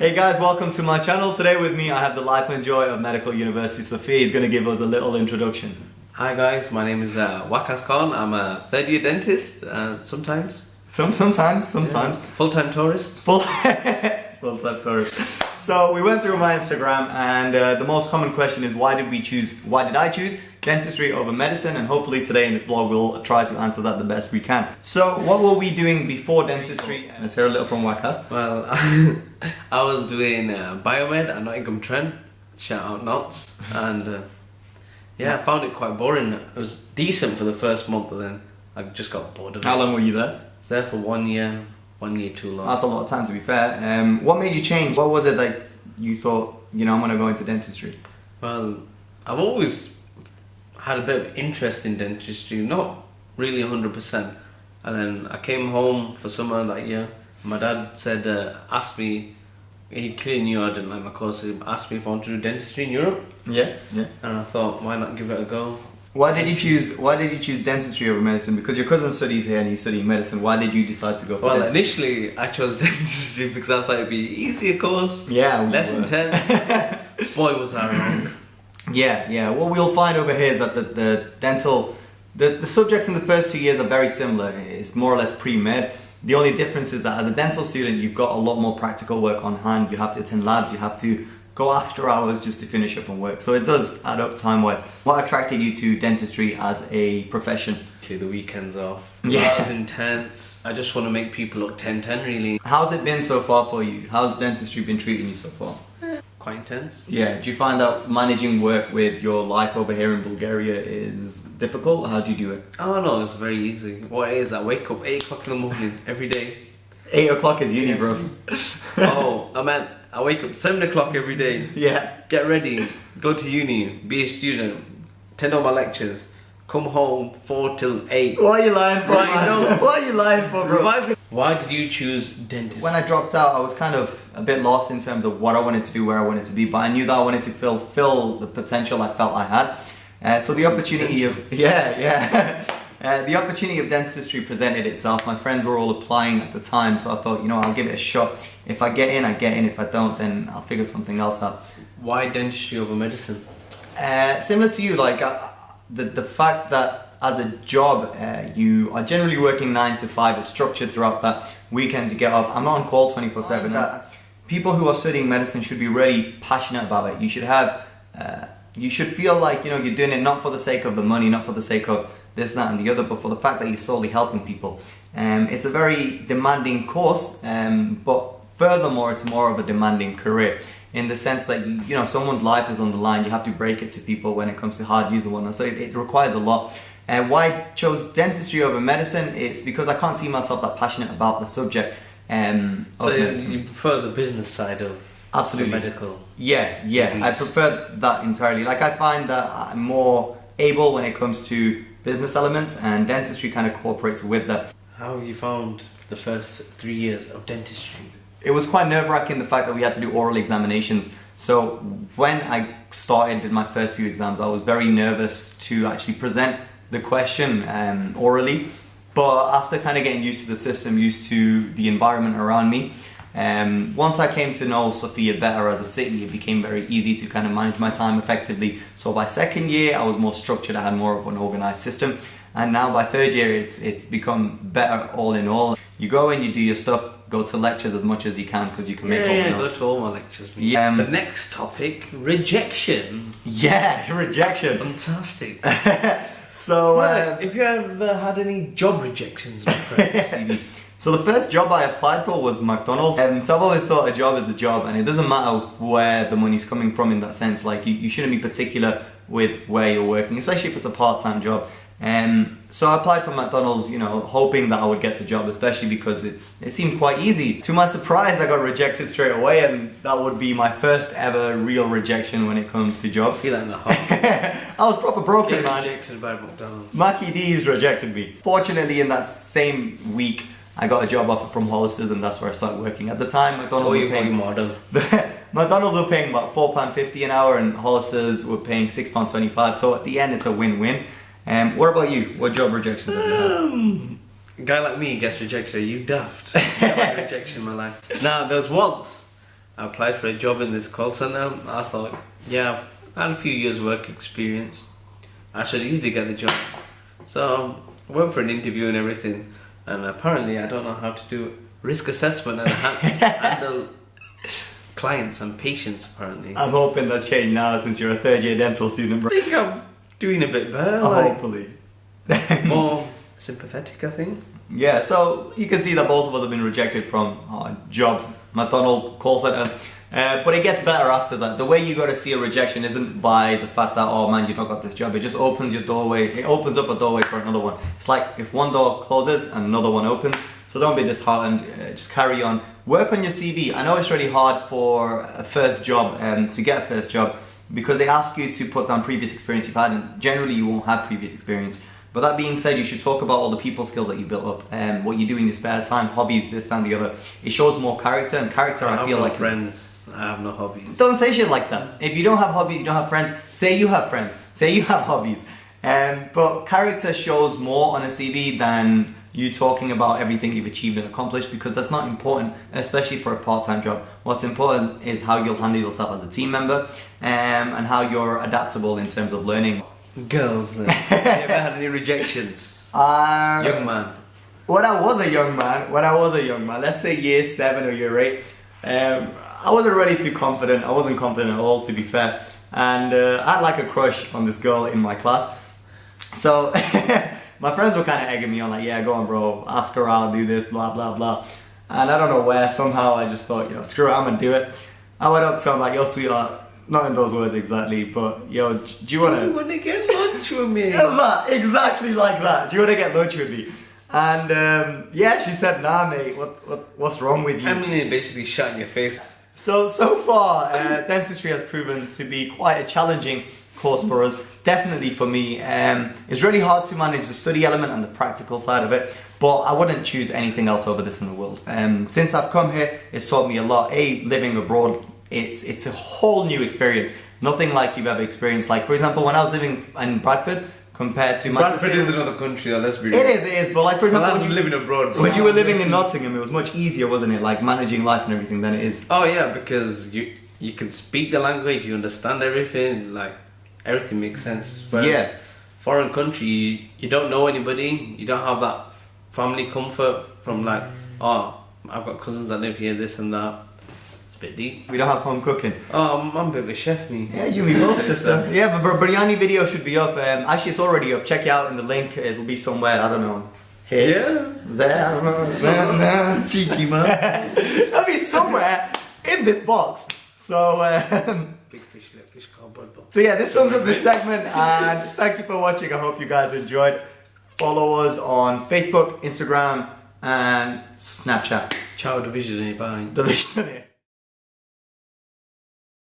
Hey guys, welcome to my channel. Today with me I have the life and joy of Medical University Sophia. He's going to give us a little introduction. Hi guys, my name is Waqas Khan. I'm a third year dentist, sometimes. Sometimes. Yeah. Full-time tourist. Full-time tourist. So we went through my Instagram and the most common question is why did I choose dentistry over medicine, and hopefully today in this vlog we'll try to answer that the best we can. So what were we doing before dentistry? Let's hear a little from Waqas. Well, I was doing biomed at Nottingham Trent, shout out Knots, and I found it quite boring. It was decent for the first month, and then I just got bored of it. How long were you there? I was there for 1 year too long. That's a lot of time, to be fair. What made you change? What was it like you thought, I'm going to go into dentistry? Well, I've always had a bit of interest in dentistry, not really 100%. And then I came home for summer that year. My dad said, asked me, he clearly knew I didn't like my course, he asked me if I wanted to do dentistry in Europe. Yeah. And I thought, why not give it a go? Why did you choose dentistry over medicine? Because your cousin studies here and he's studying medicine. Why did you decide to go for dentistry? Initially I chose dentistry because I thought it'd be an easier course, less intense. Boy, was I wrong. Yeah. What we'll find over here is that the subjects in the first 2 years are very similar. It's more or less pre-med. The only difference is that as a dental student, you've got a lot more practical work on hand. You have to attend labs. You have to go after hours just to finish up on work. So it does add up time-wise. What attracted you to dentistry as a profession? The weekends off. Yeah. That was intense. I just want to make people look 10-10 really. How's it been so far for you? How's dentistry been treating you so far? Quite intense. Yeah, do you find that managing work with your life over here in Bulgaria is difficult? How do you do it? Oh no, it's very easy. What it is, I wake up 8 o'clock in the morning every day. 8 o'clock is uni, bro. Oh, I wake up 7 o'clock every day. Yeah. Get ready, go to uni, be a student, attend all my lectures, come home 4 till 8. Why are you lying for, Right, man? no. What are you lying for, bro? Why did you choose dentistry? When I dropped out, I was kind of a bit lost in terms of what I wanted to do, where I wanted to be, but I knew that I wanted to fulfill the potential I felt I had. So the opportunity of, the opportunity of dentistry presented itself. My friends were all applying at the time, so I thought, I'll give it a shot. If I get in, I get in. If I don't, then I'll figure something else out. Why dentistry over medicine? Similar to you, like the fact that as a job, you are generally working 9 to 5. It's structured throughout that. Weekends you get off. I'm not on call 24/7. People who are studying medicine should be really passionate about it. You should have, you should feel like you're doing it not for the sake of the money, not for the sake of this, that, and the other, but for the fact that you're solely helping people. It's a very demanding course, but furthermore, it's more of a demanding career. In the sense that someone's life is on the line. You have to break it to people when it comes to hard news and whatnot. So it requires a lot. Why I chose dentistry over medicine? It's because I can't see myself that passionate about the subject of medicine. You prefer the business side of Absolutely. the medical? Yeah. I prefer that entirely. Like I find that I'm more able when it comes to business elements, and dentistry kind of cooperates with that. How have you found the first 3 years of dentistry? It was quite nerve-wracking, the fact that we had to do oral examinations. So when I did my first few exams, I was very nervous to actually present the question orally. But after kind of getting used to the system, used to the environment around me, once I came to know Sophia better as a city, it became very easy to kind of manage my time effectively. So by second year, I was more structured. I had more of an organized system. And now by third year, it's become better all in all. You go in, you do your stuff, go to lectures as much as you can because you can make all the notes. Go to all my lectures. The next topic, rejection. Yeah, rejection. Fantastic. So, if you ever had any job rejections, my friend? So the first job I applied for was McDonald's. So I've always thought a job is a job, and it doesn't matter where the money's coming from in that sense. Like you shouldn't be particular with where you're working, especially if it's a part-time job. So I applied for McDonald's, hoping that I would get the job, especially because it seemed quite easy. To my surprise, I got rejected straight away, and that would be my first ever real rejection when it comes to jobs. Feel that in the heart. I was proper broken, man. Rejected by McDonald's. Mackie D's rejected me. Fortunately, in that same week, I got a job offer from Hollister's, and that's where I started working. At the time, McDonald's were paying model. McDonald's were paying about £4.50 an hour, and Hollister's were paying £6.25. So at the end, it's a win-win. What about you? What job rejections have you had? A guy like me gets rejection. You daft. Never had rejection in my life. Now, there was once I applied for a job in this call center. I thought, yeah, I've had a few years work experience. I should easily get the job. So I went for an interview and everything. And apparently I don't know how to do risk assessment and handle clients and patients apparently. I'm hoping that's changed now since you're a third year dental student, bro. I think I'm doing a bit better. Hopefully. More sympathetic, I think. Yeah, so you can see that both of us have been rejected from jobs, McDonald's, call center. But it gets better after that. The way you got to see a rejection isn't by the fact that, oh man, you don't got this job. It just opens your doorway. It opens up a doorway for another one. It's like if one door closes and another one opens. So don't be disheartened. Just carry on. Work on your CV. I know it's really hard for a first job, to get a first job, because they ask you to put down previous experience you've had, and generally you won't have previous experience. But that being said, you should talk about all the people skills that you built up, and what you do in your spare time, hobbies, this, that, and the other. It shows more character, and character I feel like friends. I have no hobbies. Don't say shit like that. If you don't have hobbies, you don't have friends. Say you have friends. Say you have hobbies. But character shows more on a CV than you talking about everything you've achieved and accomplished, because that's not important, especially for a part-time job. What's important is how you'll handle yourself as a team member, and how you're adaptable in terms of learning. Girls, have you ever had any rejections? Young man. When I was a young man, let's say year 7 or year 8, I wasn't really too confident. I wasn't confident at all, to be fair. And I had like a crush on this girl in my class. So my friends were kind of egging me on, like, yeah, go on, bro, ask her out, do this, blah, blah, blah. And I don't know where, somehow I just thought, screw it, I'm gonna do it. I went up to her, I'm like, yo, sweetheart, not in those words exactly, but yo, do you wanna get lunch with me? Exactly like that. Do you wanna get lunch with me? And yeah, she said, nah, mate, what's wrong with you? I mean, basically shut in your face. So far, dentistry has proven to be quite a challenging course for us. Definitely for me. It's really hard to manage the study element and the practical side of it, but I wouldn't choose anything else over this in the world. Since I've come here, it's taught me a lot. Living abroad, it's a whole new experience. Nothing like you've ever experienced. Like, for example, when I was living in Bradford, compared to Bradford is another country, though, let's be real. It is, but like, for example, when you living abroad, when you were living in Nottingham, it was much easier, wasn't it? Like, managing life and everything than it is. Oh yeah, because you can speak the language, you understand everything, like, everything makes sense. Whereas yeah. Foreign country, you don't know anybody, you don't have that family comfort from like, oh, I've got cousins that live here, this and that. A bit deep. We don't have home cooking. Oh, I'm a bit of a chef, me. Yeah, you and me both, sister. Yeah, but biryani video should be up. Actually, it's already up. Check it out in the link. It'll be somewhere, I don't know. Here? Yeah. There, I don't know. There. Cheeky, man. It'll be somewhere in this box. So, Big fish, little fish, cardboard box. So yeah, this sums up this segment, and thank you for watching. I hope you guys enjoyed. Follow us on Facebook, Instagram, and Snapchat. Ciao, Division, bye. Division.